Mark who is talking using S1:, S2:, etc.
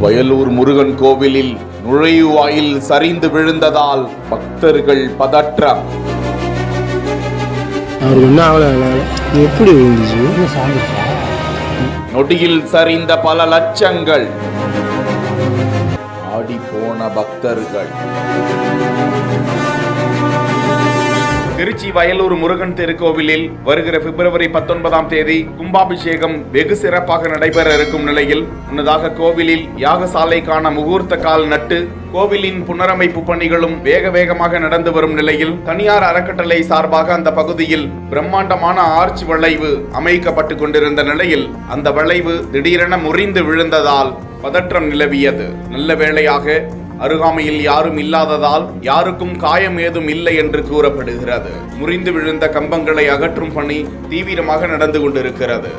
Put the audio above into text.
S1: வயலூர் முருகன் கோவிலில் நுழைவாயில் சரிந்து விழுந்ததால் பக்தர்கள் பதற்றம்.
S2: எப்படி விழுந்துச்சு?
S1: நொடியில் சரிந்த பல லட்சங்கள். ஆடி போன பக்தர்கள். திருச்சி வயலூர் முருகன் திருக்கோவிலில் வருகிற பிப்ரவரி 19ஆம் தேதி கும்பாபிஷேகம் வெகு சிறப்பாக நடைபெற இருக்கும் நிலையில் முன்னதாக கோவிலில் யாகசாலைக்கான முகூர்த்த கால் நட்டு கோவிலின் புனரமைப்பு பணிகளும் வேகமாக நடந்து வரும் நிலையில் தனியார் அறக்கட்டளை சார்பாக அந்த பகுதியில் பிரம்மாண்டமான ஆர்ச் வளைவு அமைக்கப்பட்டு கொண்டிருந்த நிலையில் அந்த வளைவு திடீரென முறிந்து விழுந்ததால் பதற்றம் நிலவியது. நல்ல வேளையாக அருகாமையில் யாரும் இல்லாததால் யாருக்கும் காயம் ஏதும் இல்லை என்று கூறப்படுகிறது. முறிந்து விழுந்த கம்பங்களை அகற்றும் பணி தீவிரமாக நடந்து கொண்டிருக்கிறது.